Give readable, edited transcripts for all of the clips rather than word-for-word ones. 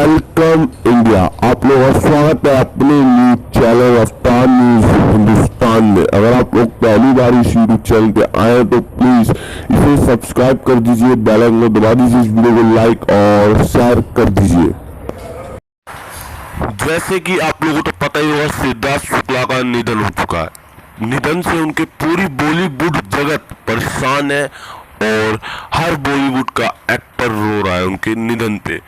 Welcome India. आप लोगों का स्वागत है अपने न्यूज चैनल रफ्तार न्यूज हिंदुस्तान में। अगर आप लोग पहली बार इस यूट्यूब चैनल पे आए तो प्लीज इसे सब्सक्राइब कर दीजिए, बेल आइकन को दबा दीजिए, इस वीडियो को लाइक और शेयर कर दीजिए। जैसे कि आप लोगों को तो पता ही होगा, सिद्धार्थ शुक्ला का निधन हो चुका है। निधन से उनके पूरी बॉलीवुड जगत परेशान है और हर बॉलीवुड का एक्टर रो रहा है उनके निधन पे,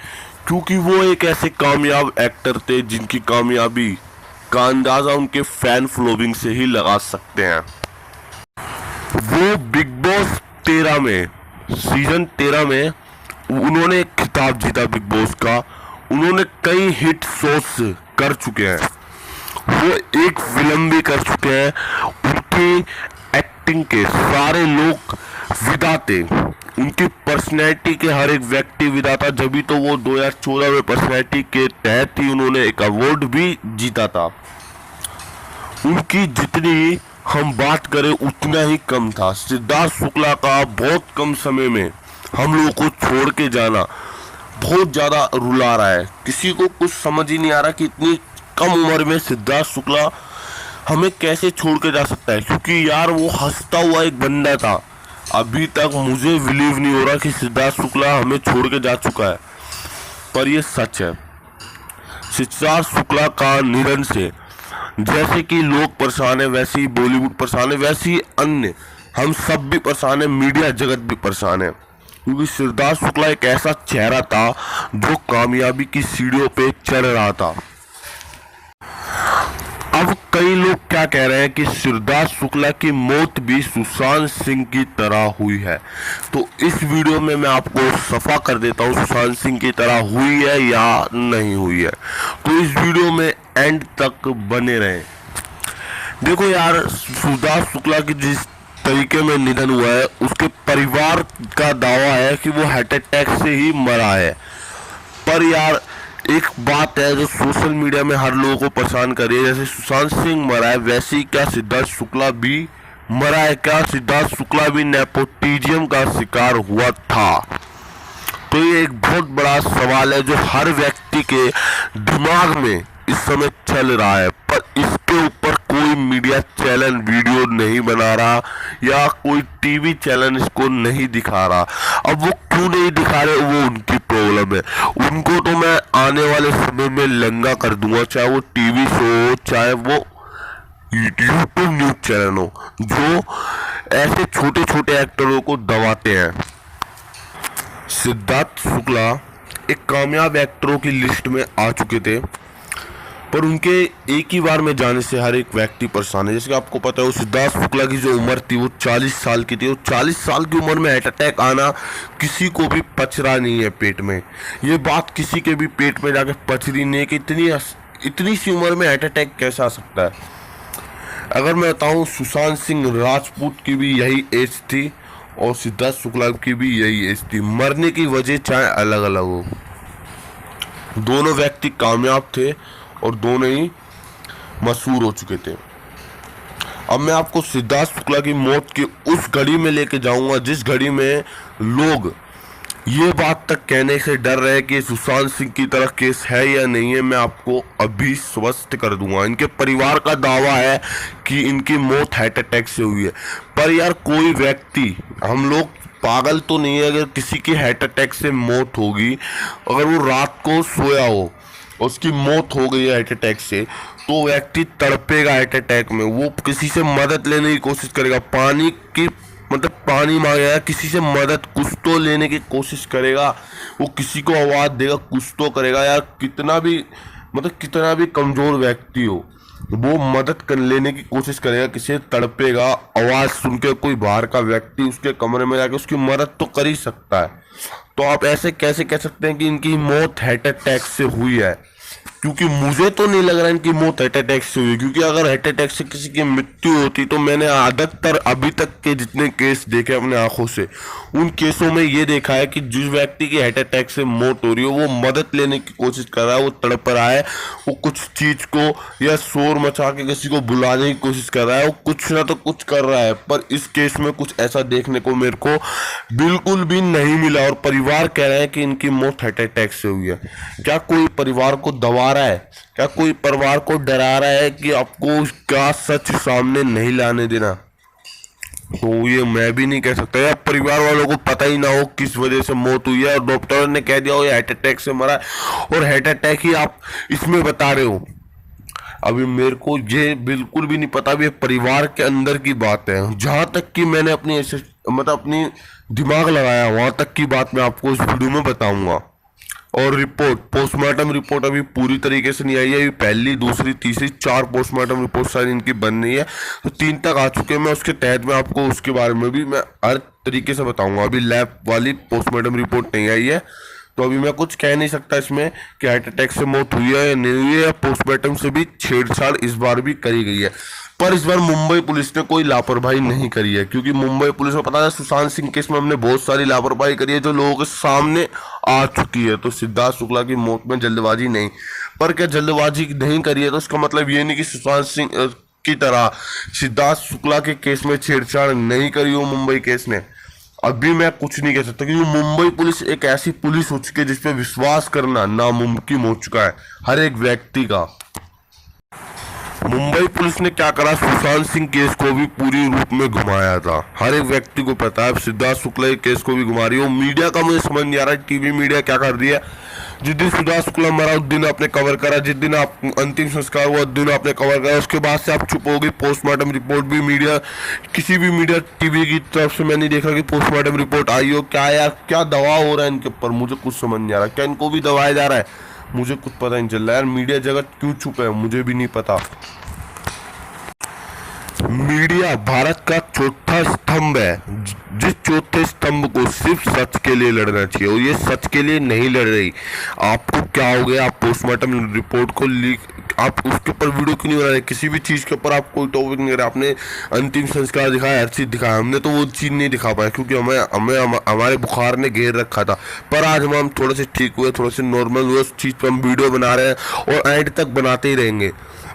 क्योंकि वो एक ऐसे कामयाब एक्टर थे जिनकी कामयाबी का अंदाजा उनके फैन फॉलोइंग से ही लगा सकते हैं। वो बिग बॉस 13 में, सीजन 13 में उन्होंने एक खिताब जीता बिग बॉस का। उन्होंने कई हिट शोज कर चुके हैं, वो एक फिल्म भी कर चुके हैं। उनकी एक्टिंग के सारे लोग विदा थे, उनकी पर्सनैलिटी के हर एक व्यक्ति विदा था, जब तो वो 2014 में पर्सनैलिटी के तहत ही उन्होंने एक अवार्ड भी जीता था। उनकी जितनी हम बात करें उतना ही कम था। सिद्धार्थ शुक्ला का बहुत कम समय में हम लोगों को छोड़ के जाना बहुत ज़्यादा रुला रहा है। किसी को कुछ समझ ही नहीं आ रहा कि इतनी कम उम्र में सिद्धार्थ शुक्ला हमें कैसे छोड़ के जा सकता है, क्योंकि यार वो हंसता हुआ एक बंदा था। अभी तक मुझे बिलीव नहीं हो रहा कि सिद्धार्थ शुक्ला हमें छोड़ के जा चुका है, पर ये सच है। सिद्धार्थ शुक्ला का निधन से जैसे कि लोग परेशान है, वैसे ही बॉलीवुड परेशान है, वैसे ही अन्य हम सब भी परेशान है, मीडिया जगत भी परेशान है, क्योंकि सिद्धार्थ शुक्ला एक ऐसा चेहरा था जो कामयाबी की सीढ़ियों पे चढ़ रहा था। अब कई लोग क्या कह रहे हैं कि सिद्धार्थ शुक्ला की मौत भी सुशांत सिंह की तरह हुई है। तो इस वीडियो में मैं आपको सफा कर देता हूँ सुशांत सिंह की तरह हुई है या नहीं हुई है, तो इस वीडियो में एंड तक बने रहें। देखो यार, सिद्धार्थ शुक्ला की जिस तरीके में निधन हुआ है, उसके परिवार का दावा है कि वो हार्ट अटैक से ही मरा है। पर यार एक बात है जो सोशल मीडिया में हर लोगों को परेशान कर रही है, जैसे सुशांत सिंह मरा है वैसे ही क्या सिद्धार्थ शुक्ला भी मरा है? क्या सिद्धार्थ शुक्ला भी नेपोटिज्म का शिकार हुआ था? तो ये एक बहुत बड़ा सवाल है जो हर व्यक्ति के दिमाग में इस समय चल रहा है, पर इसके ऊपर कोई मीडिया चैनल वीडियो नहीं बना रहा या कोई टीवी चैनल इसको नहीं दिखा रहा। अब वो क्यों नहीं दिखा रहे, वो उनकी प्रॉब्लम है। उनको तो मैं आने वाले समय में लंगा कर दूंगा, चाहे वो टीवी शो हो, चाहे वो यूट्यूब न्यूज चैनल हो, जो ऐसे छोटे छोटे एक्टरों को दबाते हैं। सिद्धार्थ शुक्ला एक कामयाब एक्टरों की लिस्ट में आ चुके थे, पर उनके एक ही बार में जाने से हर एक व्यक्ति परेशान है। जैसे कि आपको पता है, वो सिद्धार्थ शुक्ला की जो उम्र थी वो 40 साल की थी, और 40 साल की उम्र में हार्ट अटैक आना किसी को भी पच रहा नहीं है पेट में। ये बात किसी के भी पेट में जाके पच रही नहीं है कि इतनी सी उम्र में हार्ट अटैक कैसे आ सकता है। अगर मैं बताऊँ, सुशांत सिंह राजपूत की भी यही एज थी और सिद्धार्थ शुक्ला की भी यही एज थी। मरने की वजह चाहे अलग अलग हो, दोनों व्यक्ति कामयाब थे और दोनों ही मशहूर हो चुके थे। अब मैं आपको सिद्धार्थ शुक्ला की मौत की उस घड़ी में लेके जाऊंगा जिस घड़ी में लोग ये बात तक कहने से डर रहे कि सुशांत सिंह की तरह केस है या नहीं है। मैं आपको अभी स्पष्ट कर दूंगा। इनके परिवार का दावा है कि इनकी मौत हार्ट अटैक से हुई है, पर यार कोई व्यक्ति, हम लोग पागल तो नहीं है। अगर किसी की हार्ट अटैक से मौत होगी, अगर वो रात को सोया हो, उसकी मौत हो गई है हार्ट अटैक से, तो व्यक्ति तड़पेगा हार्ट अटैक में, वो किसी से मदद लेने की कोशिश करेगा, पानी की मतलब पानी मांगेगा, किसी से मदद कुछ तो लेने की कोशिश करेगा, वो किसी को आवाज़ देगा, कुछ तो करेगा। यार कितना भी कमज़ोर व्यक्ति हो, वो मदद कर लेने की कोशिश करेगा, किसी से तड़पेगा, आवाज़ सुन के कोई बाहर का व्यक्ति उसके कमरे में जाके उसकी मदद तो कर ही सकता है। तो आप ऐसे कैसे कह सकते हैं कि इनकी मौत हार्ट अटैक से हुई है? क्योंकि मुझे तो नहीं लग रहा इनकी मौत हार्ट अटैक से हुई, क्योंकि अगर हार्ट अटैक से किसी की मृत्यु होती तो मैंने अधिकतर अभी तक के जितने केस देखे अपने आंखों से, उन केसों में ये देखा है कि जिस व्यक्ति की हार्ट अटैक से मौत हो रही है वो मदद लेने की कोशिश कर रहा है, वो तड़प रहा है, वो कुछ चीज को या शोर मचा के किसी को बुलाने की कोशिश कर रहा है, वो कुछ ना तो कुछ कर रहा है। पर इस केस में कुछ ऐसा देखने को मेरे को बिल्कुल भी नहीं मिला और परिवार कह रहे हैं कि इनकी मौत हार्ट अटैक से हुई है। क्या कोई परिवार को दबा रहा है? क्या कोई परिवार को डरा रहा है कि आपको क्या सच सामने नहीं लाने देना? तो ये मैं भी नहीं कह सकता, या परिवार वालों को पता ही ना हो किस वजह से मौत हुई है और डॉक्टर ने कह दिया हो ये हार्ट अटैक से मरा है और हार्ट अटैक ही आप इसमें बता रहे हो। अभी मेरे को ये बिल्कुल भी नहीं पता, अभी परिवार के अंदर की बात है। जहां तक कि मैंने अपनी दिमाग लगाया वहां तक की बात मैं आपको इस वीडियो में बताऊंगा। और रिपोर्ट, पोस्टमार्टम रिपोर्ट अभी पूरी तरीके से नहीं आई है, अभी पहली, दूसरी, तीसरी, 4 पोस्टमार्टम रिपोर्ट सारी इनकी बन रही है, तो 3 तक आ चुके हैं। मैं उसके तहत में आपको उसके बारे में भी मैं हर तरीके से बताऊंगा। अभी लैब वाली पोस्टमार्टम रिपोर्ट नहीं आई है, तो अभी मैं कुछ कह नहीं सकता इसमें कि हार्ट अटैक से मौत हुई है या नहीं हुई है, या पोस्टमार्टम से भी छेड़छाड़ इस बार भी करी गई है। पर इस बार मुंबई पुलिस ने कोई लापरवाही नहीं करी है, क्योंकि मुंबई पुलिस को पता है सुशांत सिंह केस में हमने बहुत सारी लापरवाही करी है जो लोगों के सामने आ चुकी है। तो सिद्धार्थ शुक्ला की मौत में जल्दबाजी नहीं, पर क्या जल्दबाजी नहीं करी है तो इसका मतलब ये नहीं कि सुशांत सिंह की तरह सिद्धार्थ शुक्ला के केस में छेड़छाड़ नहीं करी हो मुंबई केस ने। अभी मैं कुछ नहीं कह सकता, क्योंकि मुंबई पुलिस एक ऐसी पुलिस हो चुकी है जिसपे विश्वास करना नामुमकिन हो चुका है हर एक व्यक्ति का। मुंबई पुलिस ने क्या करा, सुशांत सिंह केस को भी पूरी रूप में घुमाया था। हर एक व्यक्ति को पता है सिद्धार्थ शुक्ला के केस को भी घुमा रही है। मीडिया का मुझे समझ नहीं आ रहा है टीवी मीडिया क्या कर रही है। जिस दिन सिद्धार्थ शुक्ला मरा उस दिन आपने कवर करा, जिस दिन आप अंतिम संस्कार हुआ उस दिन आपने कवर करा, उसके बाद से आप चुप हो गई। पोस्टमार्टम रिपोर्ट भी मीडिया, किसी भी मीडिया टीवी की तरफ से मैं नहीं देख रहा कि पोस्टमार्टम रिपोर्ट आई हो। क्या यार, क्या दबाव हो रहा है इनके ऊपर, मुझे कुछ समझ नहीं आ रहा। क्या इनको भी दबाया जा रहा है? मुझे कुछ पता नहीं चल रहा यार। मीडिया जगत क्यों चुप है मुझे भी नहीं पता। मीडिया भारत का चौथा स्तंभ है, जिस चौथे स्तंभ को सिर्फ सच के लिए लड़ना चाहिए, और ये सच के लिए नहीं लड़ रही। आपको क्या हो गया, आप पोस्टमार्टम रिपोर्ट को लीक, आप उसके ऊपर वीडियो क्यों नहीं बना रहे? किसी भी चीज़ के ऊपर आप कोई टॉपिक नहीं कर, आपने अंतिम संस्कार दिखाया, हर चीज़ दिखाया, हमने तो वो चीज़ नहीं दिखा पाया क्योंकि हमारे बुखार ने घेर रखा था। पर आज हम थोड़े से ठीक हुए, थोड़े से नॉर्मल हुए, उस चीज़ पर हम वीडियो बना रहे हैं और एंड तक बनाते ही रहेंगे।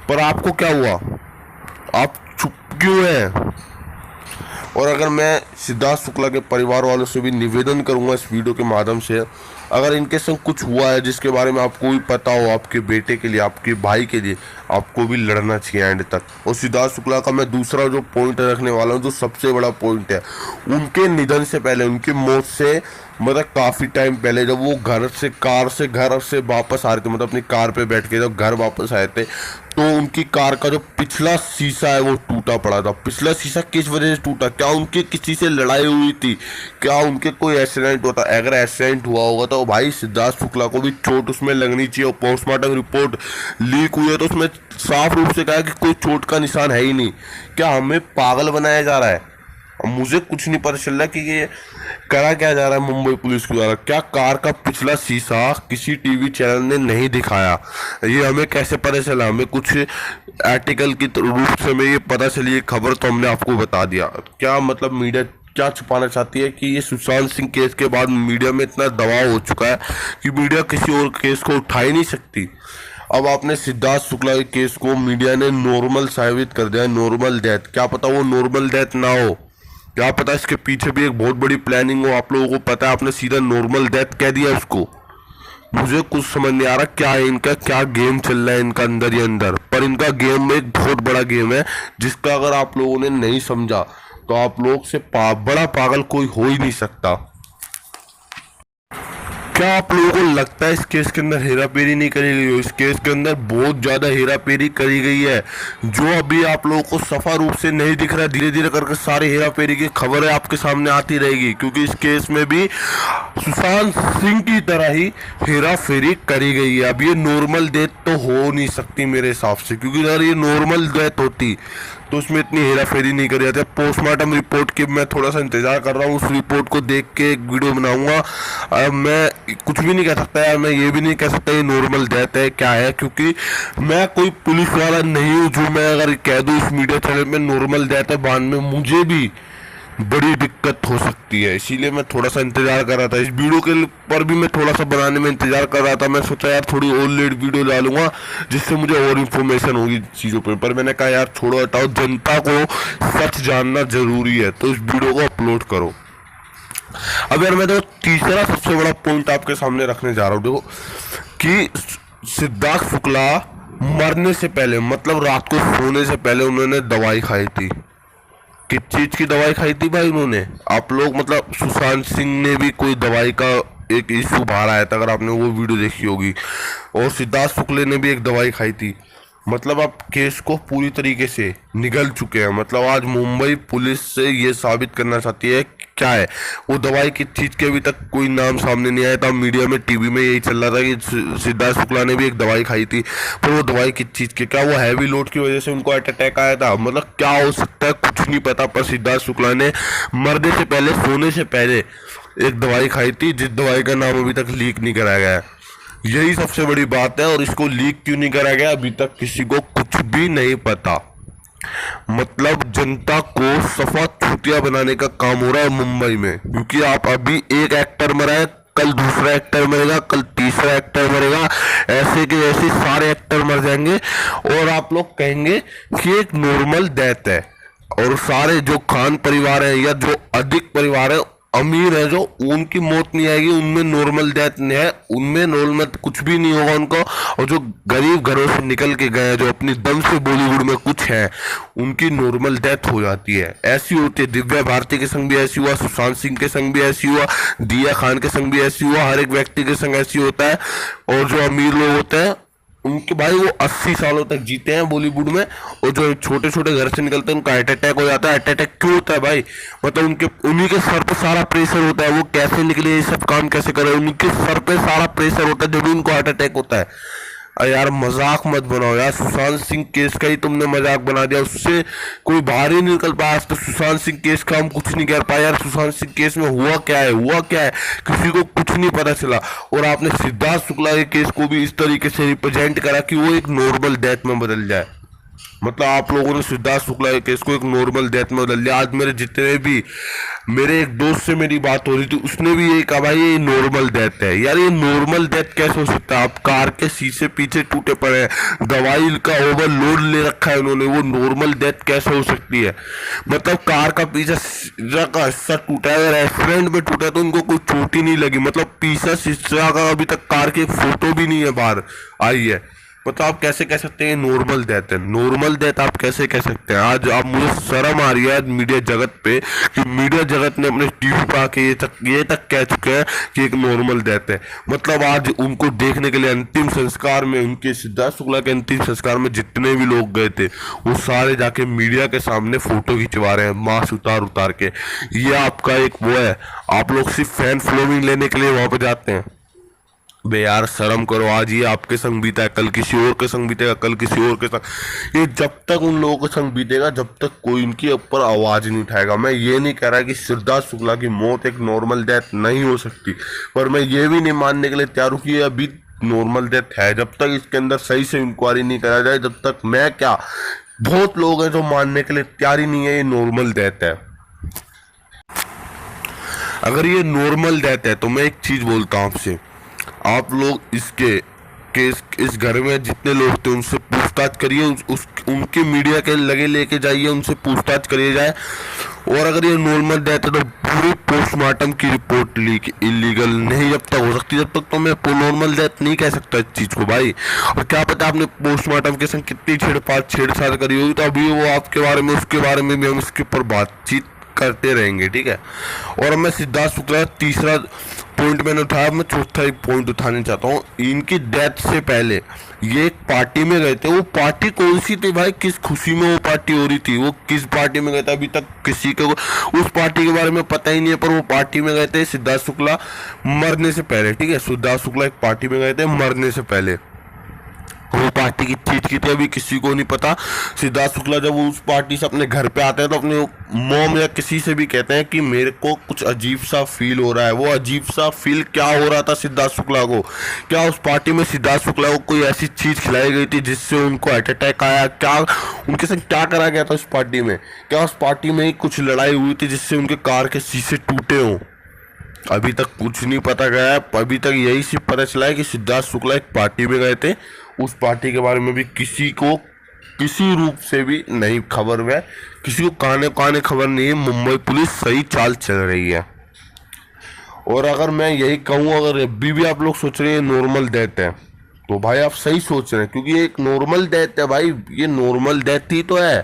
पर आपको क्या हुआ, आप चुप क्यों है? और अगर मैं सिद्धार्थ शुक्ला के परिवार वालों से भी निवेदन करूंगा इस वीडियो के माध्यम से, अगर इनके संग कुछ हुआ है जिसके बारे में आपको भी पता हो, आपके बेटे के लिए, आपके भाई के लिए, आपको भी लड़ना चाहिए एंड तक। और सिद्धार्थ शुक्ला का मैं दूसरा जो पॉइंट रखने वाला हूँ, जो सबसे बड़ा पॉइंट है, उनके निधन से पहले, उनकी मौत से मतलब काफ़ी टाइम पहले, जब वो घर से वापस आ रहे थे, मतलब अपनी कार पे बैठ के जब घर वापस आए थे, तो उनकी कार का जो पिछला शीशा है वो टूटा पड़ा था। पिछला शीशा किस वजह से टूटा? क्या उनके किसी से लड़ाई हुई थी? क्या उनके कोई एक्सीडेंट होता? अगर एक्सीडेंट हुआ होगा तो भाई सिद्धार्थ शुक्ला को भी चोट उसमें लगनी चाहिए। और पोस्टमार्टम रिपोर्ट लीक हुई है तो उसमें साफ रूप से कहा कि कोई चोट का निशान है ही नहीं। क्या हमें पागल बनाया जा रहा है? मुझे कुछ नहीं पता चल रहा कि ये करा क्या जा रहा है मुंबई पुलिस के द्वारा। क्या कार का पिछला शीशा किसी टीवी चैनल ने नहीं दिखाया? ये हमें कैसे पता चला? हमें कुछ आर्टिकल की रूप से हमें ये पता चली, खबर तो हमने आपको बता दिया। क्या मतलब मीडिया क्या छुपाना चाहती है कि ये सुशांत सिंह केस के बाद मीडिया में इतना दबाव हो चुका है कि मीडिया किसी और केस को उठा ही नहीं सकती। अब आपने सिद्धार्थ शुक्ला के केस को मीडिया ने नॉर्मल साबित कर दिया, नॉर्मल डेथ। क्या पता वो नॉर्मल डेथ ना हो, क्या पता इसके पीछे भी एक बहुत बड़ी प्लानिंग हो। आप लोगों को पता है, आपने सीधा नॉर्मल डेथ कह दिया उसको। मुझे कुछ समझ नहीं आ रहा क्या है इनका, क्या गेम चल रहा है इनका अंदर ही अंदर। पर इनका गेम में एक बहुत बड़ा गेम है जिसका अगर आप लोगों ने नहीं समझा तो आप लोग से बड़ा पागल कोई हो ही नहीं सकता। क्या आप लोगों को लगता है इस केस के अंदर हेरा फेरी नहीं करी गई हो? इस केस के अंदर बहुत ज्यादा हेरा फेरी करी गई है, जो अभी आप लोगों को सफा रूप से नहीं दिख रहा है। धीरे धीरे करके सारी हेरा फेरी की खबरें आपके सामने आती रहेगी, क्योंकि इस केस में भी सुशांत सिंह की तरह ही हेरा फेरी करी गई है। अब ये नॉर्मल डेथ तो हो नहीं सकती मेरे हिसाब से, क्योंकि अगर ये नॉर्मल डेथ होती तो उसमें इतनी हेरा फेरी नहीं करी जाती। पोस्टमार्टम रिपोर्ट की मैं थोड़ा सा इंतजार कर रहा हूँ, उस रिपोर्ट को देख के एक वीडियो बनाऊंगा। मैं कुछ भी नहीं कह सकता यार, मैं ये भी नहीं कह सकता ये नॉर्मल डेथ है क्या है, क्योंकि मैं कोई पुलिस वाला नहीं हूँ जो मैं अगर कह दूँ इस मीडिया चैनल में नॉर्मल डेथ है, बाद में मुझे भी बड़ी दिक्कत हो सकती है। इसीलिए मैं थोड़ा सा इंतजार कर रहा था, इस वीडियो के पर भी मैं थोड़ा सा बनाने में इंतजार कर रहा था। मैं सोचा यार थोड़ी और लेट वीडियो डालूंगा जिससे मुझे और इन्फॉर्मेशन होगी चीज़ों पर मैंने कहा यार छोड़ो हटाओ, जनता को सच जानना जरूरी है, तो इस वीडियो को अपलोड करो। अब यार मैं तो तीसरा सबसे बड़ा पॉइंट आपके सामने रखने जा रहा हूँ। देखो कि सिद्धार्थ शुक्ला मरने से पहले, मतलब रात को सोने से पहले उन्होंने दवाई खाई थी। किस चीज की दवाई खाई थी भाई उन्होंने? आप लोग मतलब सुशांत सिंह ने भी कोई दवाई का एक इशू बाहर आया था, अगर आपने वो वीडियो देखी होगी, और सिद्धार्थ शुक्ला ने भी एक दवाई खाई थी। मतलब आप केस को पूरी तरीके से निगल चुके हैं। मतलब आज मुंबई पुलिस से ये साबित करना चाहती है क्या है वो दवाई की चीज के, अभी तक कोई नाम सामने नहीं आया था। मीडिया में टीवी में यही चल रहा था कि सिद्धार्थ शुक्ला ने भी एक दवाई खाई थी, पर वो दवाई किस चीज की, क्या वो हैवी लोड की वजह से उनको हार्ट अटैक आया था? मतलब क्या हो सकता है कुछ नहीं पता, पर सिद्धार्थ शुक्ला ने मरने से पहले, सोने से पहले एक दवाई खाई थी, जिस दवाई का नाम अभी तक लीक नहीं कराया गया है। यही सबसे बड़ी बात है, और इसको लीक क्यों नहीं कराया गया अभी तक किसी को कुछ भी नहीं पता। मतलब जनता को सफा चूतिया बनाने का काम हो रहा है मुंबई में, क्योंकि आप अभी एक एक्टर मरा है, कल दूसरा एक्टर मरेगा, कल तीसरा एक्टर मरेगा, ऐसे के ऐसे सारे एक्टर मर जाएंगे और आप लोग कहेंगे कि एक नॉर्मल डेथ है। और सारे जो खान परिवार है या जो अधिक परिवार है, अमीर है, जो उनकी मौत नहीं आएगी, उनमें नॉर्मल डेथ नहीं है, उनमें नॉर्मल कुछ भी नहीं होगा उनको। और जो गरीब घरों से निकल के गए, जो अपनी दम से बॉलीवुड में कुछ है, उनकी नॉर्मल डेथ हो जाती है। ऐसी होती है, दिव्या भारती के संग भी ऐसी हुआ, सुशांत सिंह के संग भी ऐसी हुआ, दिया खान के संग भी ऐसी हुआ, हर एक व्यक्ति के संग ऐसी होता है। और जो अमीर लोग होते हैं उनके भाई वो 80 सालों तक जीते हैं बॉलीवुड में, और जो छोटे छोटे घर से निकलते हैं उनका हार्ट अटैक हो जाता है। हार्ट अटैक क्यों होता है भाई? मतलब उन्हीं के सर पे सारा प्रेशर होता है, वो कैसे निकले, ये सब काम कैसे करे, उनके सर पे सारा प्रेशर होता है जब भी उनको हार्ट अटैक होता है। यार मजाक मत बनाओ यार, सुशांत सिंह केस का ही तुमने मजाक बना दिया, उससे कोई बाहर ही नहीं निकल पाया। आज तो सुशांत सिंह केस का हम कुछ नहीं कर पाए यार। सुशांत सिंह केस में हुआ क्या है, हुआ क्या है, किसी को कुछ नहीं पता चला। और आपने सिद्धार्थ शुक्ला के केस को भी इस तरीके से रिप्रेजेंट करा कि वो एक नॉर्मल डेथ में बदल जाए। मतलब आप लोगों ने सिद्धार्थ शुक्ला के केस को एक नॉर्मल डेथ में बदल दिया। आज मेरे जितने भी, मेरे एक दोस्त से मेरी बात हो रही थी, उसने भी यही कहा भाई ये नॉर्मल डेथ है। यार ये नॉर्मल डेथ कैसे हो सकता है? आप कार के शीशे पीछे टूटे पड़े हैं, दवाई का ओवरलोड ले रखा है उन्होंने, वो नॉर्मल डेथ कैसे हो सकती है? मतलब कार का पीछा का हिस्सा टूटा है, अगर एक्सीडेंट में टूटा तो उनको कोई चोट ही नहीं लगी। मतलब पीछा शीशा का अभी तक कार की फोटो भी नहीं है बाहर आई है। मतलब आप कैसे कह सकते हैं नॉर्मल डेथ है? नॉर्मल डेथ आप कैसे कह सकते हैं? आज आप, मुझे शर्म आ रही है मीडिया जगत पे कि मीडिया जगत ने अपने टीवी पर आके ये तक कह चुके हैं कि एक नॉर्मल डेथ है। मतलब आज उनको देखने के लिए अंतिम संस्कार में, उनके सिद्धार्थ शुक्ला के अंतिम संस्कार में जितने भी लोग गए थे वो सारे जाके मीडिया के सामने फोटो खिंचवा रहे हैं मास्क उतार उतार के। ये आपका एक वो है, आप लोग सिर्फ फैन फॉलोइंग लेने के लिए वहां पे जाते हैं। बे यार शर्म करो। आज ये आपके संग बीता है, कल किसी और के संग बीतेगा, कल किसी और के संग। ये जब तक उन लोगों के संग बीतेगा जब तक कोई उनके ऊपर आवाज नहीं उठाएगा। मैं ये नहीं कह रहा कि सिद्धार्थ शुक्ला की मौत एक नॉर्मल डेथ नहीं हो सकती, पर मैं ये भी नहीं मानने के लिए तैयार हूँ कि ये अभी नॉर्मल डेथ है। जब तक इसके अंदर सही से इंक्वायरी नहीं करा जाए, जब तक मैं क्या, बहुत लोग हैं जो मानने के लिए तैयार ही नहीं है ये नॉर्मल डेथ है। अगर ये नॉर्मल डेथ है तो मैं एक चीज बोलता हूँ आपसे, आप लोग इसके केस, इस घर में जितने लोग थे उनसे पूछताछ करिए, उनके मीडिया के लगे लेके जाइए, उनसे पूछताछ करिए जाए। और अगर ये नॉर्मल डेथ है तो पूरे पोस्टमार्टम की रिपोर्ट लीक इलीगल नहीं जब तक हो सकती, जब तक तो मैं नॉर्मल डेथ नहीं कह सकता इस चीज को भाई। और क्या पता आपने पोस्टमार्टम के संग कितनी छेड़छाड़ करी होगी, तो अभी वो आपके बारे में, उसके बारे में भी हम इसके ऊपर बातचीत करते रहेंगे, ठीक है। और मैं सिद्धार्थ शुक्ला तीसरा पॉइंट मैंने उठाया, मैं चौथा एक पॉइंट उठाने चाहता हूँ। इनकी डेथ से पहले ये एक पार्टी में गए थे। वो पार्टी कौन सी थी भाई? किस खुशी में वो पार्टी हो रही थी? वो किस पार्टी में गए थे अभी तक किसी को उस पार्टी के बारे में पता ही नहीं है, पर वो पार्टी में गए थे सिद्धार्थ शुक्ला मरने से पहले, ठीक है। सिद्धार्थ शुक्ला एक पार्टी में गए थे मरने से पहले, वो पार्टी की चीज की थी अभी किसी को नहीं पता। सिद्धार्थ शुक्ला जब उस पार्टी से अपने घर पे आते हैं तो अपने मॉम या किसी से भी कहते हैं कि मेरे को कुछ अजीब सा फील हो रहा है। वो अजीब सा फील क्या हो रहा था सिद्धार्थ शुक्ला को? क्या उस पार्टी में सिद्धार्थ शुक्ला को कोई ऐसी चीज खिलाई गई थी जिससे उनको हार्ट अटैक आया? क्या उनके साथ क्या करा गया था उस पार्टी में? क्या उस पार्टी में कुछ लड़ाई हुई थी जिससे उनके कार के शीशे टूटे हों? अभी तक कुछ नहीं पता गया है। अभी तक यही सिर्फ पता चला है कि सिद्धार्थ शुक्ला एक पार्टी में गए थे। उस पार्टी के बारे में भी किसी को किसी रूप से भी नहीं खबर है, किसी को काने काने खबर नहीं है। मुंबई पुलिस सही चाल चल रही है। और अगर मैं यही कहूँ, अगर अभी भी आप लोग सोच रहे हैं नॉर्मल डेथ है, तो भाई आप सही सोच रहे हैं, क्योंकि ये एक नॉर्मल डेथ है भाई। ये नॉर्मल डेथ ही तो है,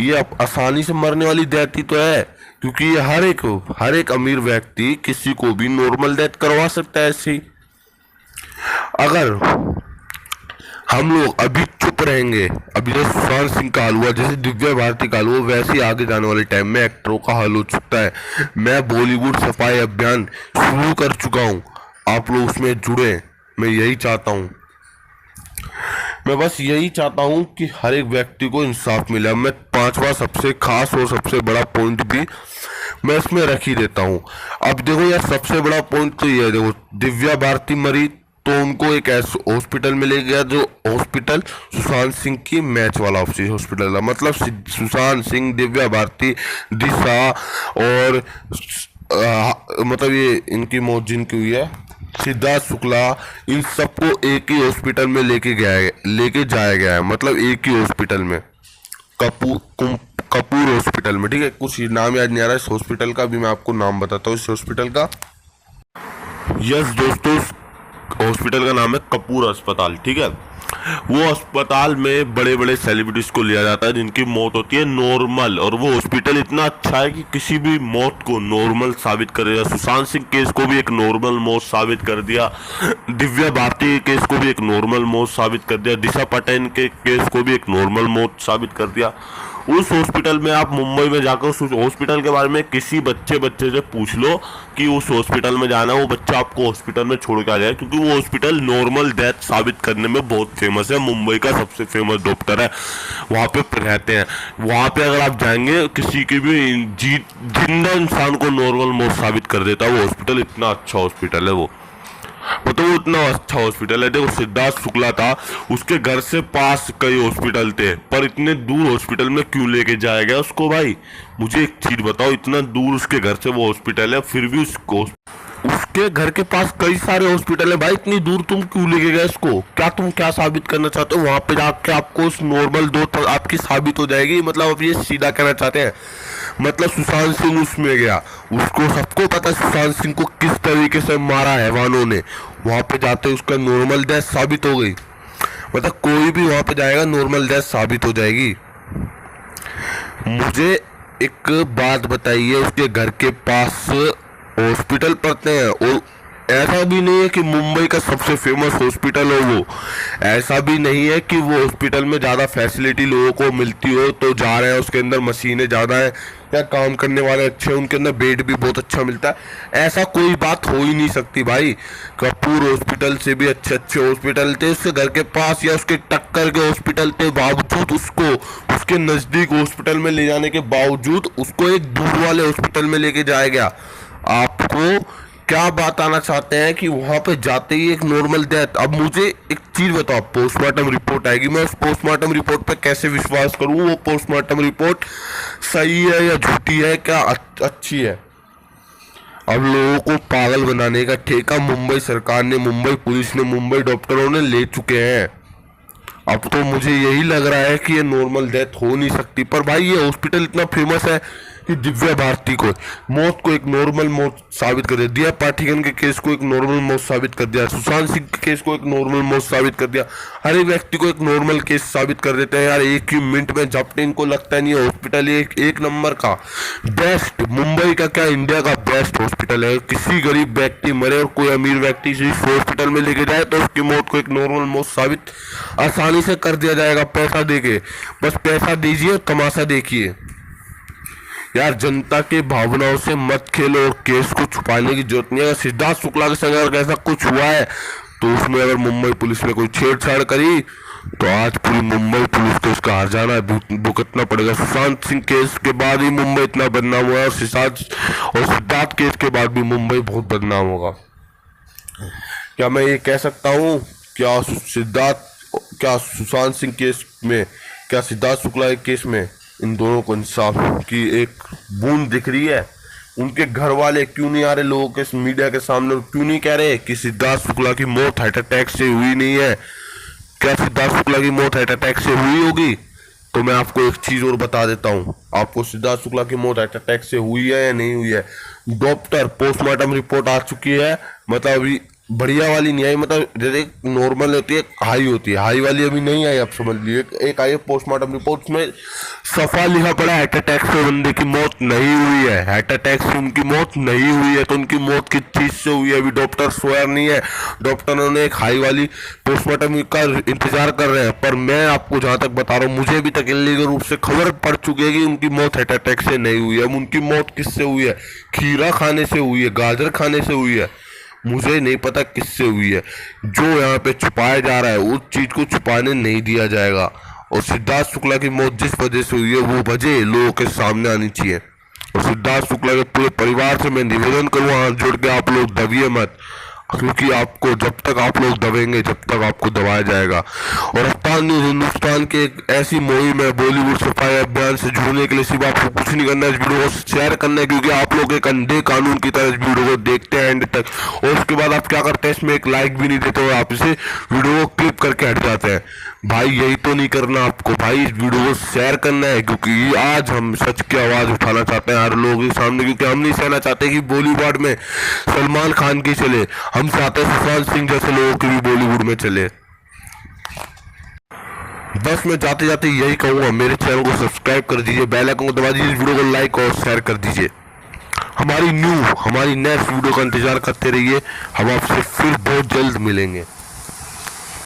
ये आसानी से मरने वाली डेथ ही तो है। क्योंकि ये हर एक अमीर व्यक्ति किसी को भी नॉर्मल डेथ करवा सकता है ऐसे ही। अगर हम लोग अभी चुप रहेंगे, अभी जैसे सुशांत सिंह का हाल हुआ, जैसे दिव्या भारती का हाल हुआ, वैसे ही आगे जाने वाले टाइम में एक्टरों का हाल हो सकता है। मैं बॉलीवुड सफाई अभियान शुरू कर चुका हूँ, आप लोग उसमें जुड़े। मैं यही चाहता हूँ, मैं बस यही चाहता हूँ कि हर एक व्यक्ति को इंसाफ मिले। मैं पांचवा सबसे खास और सबसे बड़ा पॉइंट भी मैं इसमें रख ही देता हूँ। अब देखो यार, सबसे बड़ा पॉइंट तो ये है, देखो दिव्या भारती मरी तो उनको एक ऐसे हॉस्पिटल में ले गया जो हॉस्पिटल सुशांत सिंह की मैच वाला हॉस्पिटल था। मतलब सुशांत सिंह, दिव्या भारती, दिशा और मतलब ये इनकी मौत जिनकी हुई है, सिद्धार्थ शुक्ला, इन सबको एक ही हॉस्पिटल में लेके जाया गया है। मतलब एक ही हॉस्पिटल में, कपूर हॉस्पिटल में, ठीक है। कुछ नाम याद नहीं आ रहा इस हॉस्पिटल का, भी मैं आपको नाम बताता हूँ इस हॉस्पिटल का। यस दोस्तों, हॉस्पिटल का नाम है कपूर अस्पताल, ठीक है। वो अस्पताल में बड़े बड़े सेलिब्रिटीज को लिया जाता है जिनकी मौत होती है नॉर्मल, और वो हॉस्पिटल इतना अच्छा है कि किसी भी मौत को नॉर्मल साबित करेगा। सुशांत सिंह केस को भी एक नॉर्मल मौत साबित कर दिया, दिव्या भारती के केस को भी एक नॉर्मल मौत साबित कर दिया, दिशा पटेल के केस को भी एक नॉर्मल मौत साबित कर दिया। उस हॉस्पिटल में आप मुंबई में जाकर उस हॉस्पिटल के बारे में किसी बच्चे से पूछ लो कि उस हॉस्पिटल में जाना, वो बच्चा आपको हॉस्पिटल में छोड़ के आ जाए, क्योंकि वो हॉस्पिटल नॉर्मल डेथ साबित करने में बहुत फेमस है। मुंबई का सबसे फेमस डॉक्टर है, वहाँ पे रहते हैं। वहाँ पे अगर आप जाएंगे, किसी की भी जिंदा इंसान को नॉर्मल मौत साबित कर देता है वो हॉस्पिटल। इतना अच्छा हॉस्पिटल है वो, मतलब वो इतना अच्छा हॉस्पिटल है। देखो सिद्धार्थ शुक्ला था, उसके घर से पास कई हॉस्पिटल थे, पर इतने दूर हॉस्पिटल में क्यों लेके जाया गया उसको? भाई मुझे एक चीज बताओ, इतना दूर उसके घर से वो हॉस्पिटल है, फिर भी उसके घर के पास कई सारे हॉस्पिटल है भाई, इतनी दूर तुम क्यों लेके गए इसको? तुम क्या साबित करना चाहते हो? वहां पे जाके आपको उस नॉर्मल दो आपकी साबित हो जाएगी। मतलब आप ये सीधा कहना चाहते हैं, मतलब सुशांत सिंह उसमें गया, उसको सबको पता सुशांत सिंह को किस तरीके से मारा हैवानों ने, वहां पे जाते उसका नॉर्मल डेथ साबित हो गई। मतलब कोई भी वहां पे जाएगा नॉर्मल डेथ साबित हो जाएगी। मुझे एक बात बताइए, उसके घर के पास हॉस्पिटल पड़ते हैं, और ऐसा भी नहीं है कि मुंबई का सबसे फेमस हॉस्पिटल हो वो, ऐसा भी नहीं है कि वो हॉस्पिटल में ज़्यादा फैसिलिटी लोगों को मिलती हो तो जा रहे हैं, उसके अंदर मशीनें ज़्यादा हैं या काम करने वाले अच्छे हैं, उनके अंदर बेड भी बहुत अच्छा मिलता है। ऐसा कोई बात हो ही नहीं सकती भाई। कपूर हॉस्पिटल से भी अच्छे अच्छे हॉस्पिटल थे उसके घर के पास, या उसके टक्कर के हॉस्पिटल थे, बावजूद उसको उसके नज़दीक हॉस्पिटल में ले जाने के बावजूद उसको एक दूर वाले हॉस्पिटल में लेके जाया गया। आपको क्या बात आना चाहते हैं कि वहां पे जाते ही एक नॉर्मल डेथ? अब मुझे एक चीज बताओ, पोस्टमार्टम रिपोर्ट आएगी, मैं उस पोस्टमार्टम रिपोर्ट पे कैसे विश्वास करूं? वो पोस्टमार्टम रिपोर्ट सही है या झूठी है, क्या अच्छी है? अब लोगों को पागल बनाने का ठेका मुंबई सरकार ने, मुंबई पुलिस ने, मुंबई डॉक्टरों ने ले चुके हैं। अब तो मुझे यही लग रहा है कि ये नॉर्मल डेथ हो नहीं सकती। पर भाई ये हॉस्पिटल इतना फेमस है कि दिव्या भारती को मौत को एक नॉर्मल मौत साबित कर दिया, दिया पाठिकन के केस को एक नॉर्मल मौत साबित कर दिया, सुशांत सिंह के केस को एक नॉर्मल मौत साबित कर दिया। हर एक व्यक्ति को एक नॉर्मल केस साबित कर देते हैं यार एक ही मिनट में, जब इनको लगता है नहीं हॉस्पिटल एक नंबर का बेस्ट, मुंबई का क्या इंडिया का बेस्ट हॉस्पिटल है। किसी गरीब व्यक्ति मरे और कोई अमीर व्यक्ति इस हॉस्पिटल में लेके जाए तो उसकी मौत को एक नॉर्मल मौत साबित आसानी से कर दिया जाएगा, पैसा देके। बस पैसा दीजिए और तमाशा देखिए यार। जनता के भावनाओं से मत खेलो और केस को छुपाने की जरूरत नहीं है। अगर सिद्धार्थ शुक्ला के संग अगर ऐसा कुछ हुआ है तो उसमें अगर मुंबई पुलिस ने कोई छेड़छाड़ करी तो आज पूरी मुंबई पुलिस को इसका हर्जाना भुगतना पड़ेगा। सुशांत सिंह केस के बाद ही मुंबई इतना बदनाम हुआ है, और सिद्धार्थ केस के बाद भी मुंबई बहुत बदनाम होगा। क्या मैं ये कह सकता हूँ, क्या सुशांत सिंह केस में, क्या सिद्धार्थ शुक्ला के केस में इन दोनों को इंसाफ की एक बूंद दिख रही है? उनके घर वाले क्यों नहीं आ रहे लोगों के मीडिया के सामने, क्यों नहीं कह रहे कि सिद्धार्थ शुक्ला की मौत हार्ट अटैक से हुई नहीं है? क्या सिद्धार्थ शुक्ला की मौत हार्ट अटैक से हुई होगी? तो मैं आपको एक चीज और बता देता हूँ, आपको सिद्धार्थ शुक्ला की मौत हार्ट अटैक से हुई है या नहीं हुई है? डॉक्टर पोस्टमार्टम रिपोर्ट आ चुकी है, मतलब अभी बढ़िया वाली नहीं आई, मतलब जैसे नॉर्मल होती है, हाई होती है, हाई वाली अभी नहीं आई। आप समझ लीजिए, एक आई है पोस्टमार्टम रिपोर्ट में सफा लिखा पड़ा हार्ट अटैक से बंदे की मौत नहीं हुई है, हार्ट अटैक से उनकी मौत नहीं हुई है। तो उनकी मौत किस चीज से हुई है अभी डॉक्टर श्योर नहीं है। डॉक्टरों ने एक हाई वाली पोस्टमार्टम का इंतजार कर रहे हैं, पर मैं आपको जहां तक बता रहा हूँ, मुझे अभी तक इल्लीगल रूप से खबर पड़ चुकी है कि उनकी मौत हार्ट अटैक से नहीं हुई है। उनकी मौत किससे हुई है? खीरा खाने से हुई है, गाजर खाने से हुई है, मुझे नहीं पता किससे हुई है। जो यहाँ पे छुपाया जा रहा है उस चीज को छुपाने नहीं दिया जाएगा। और सिद्धार्थ शुक्ला की मौत जिस वजह से हुई है वो वजह लोगों के सामने आनी चाहिए। और सिद्धार्थ शुक्ला के पूरे परिवार से मैं निवेदन करूँ, हाथ जोड़ के आप लोग दबिए मत, क्योंकि आपको जब तक आप लोग दबेंगे जब तक आपको दबाया जाएगा। और अफ्तार न्यूज हिंदुस्तान की एक ऐसी मुहिम है बॉलीवुड सफाई अभियान से जुड़ने के लिए सिर्फ आपको कुछ नहीं करना है, इस वीडियो को शेयर करना है, क्योंकि आप लोग एक अंधे कानून की तरह इस वीडियो को देखते हैं एंड तक, और उसके बाद आप क्या करते हैं, इसमें एक लाइक भी नहीं देते और आप इसे वीडियो को क्लिप करके हट जाते हैं। भाई यही तो नहीं करना आपको, भाई इस वीडियो को शेयर करना है, क्योंकि आज हम सच की आवाज उठाना चाहते हैं हर लोगों के सामने, क्योंकि हम नहीं सहना चाहते कि बॉलीवुड में सलमान खान की चले, हम चाहते हैं सुशांत सिंह जैसे लोगों की भी बॉलीवुड में चले। बस मैं जाते जाते यही कहूंगा, मेरे चैनल को सब्सक्राइब कर दीजिए, बेल आइकन को दबा दीजिए, इस वीडियो को लाइक और शेयर कर दीजिए। हमारी नेक्स्ट वीडियो का इंतजार करते रहिए, हम आपसे फिर बहुत जल्द मिलेंगे।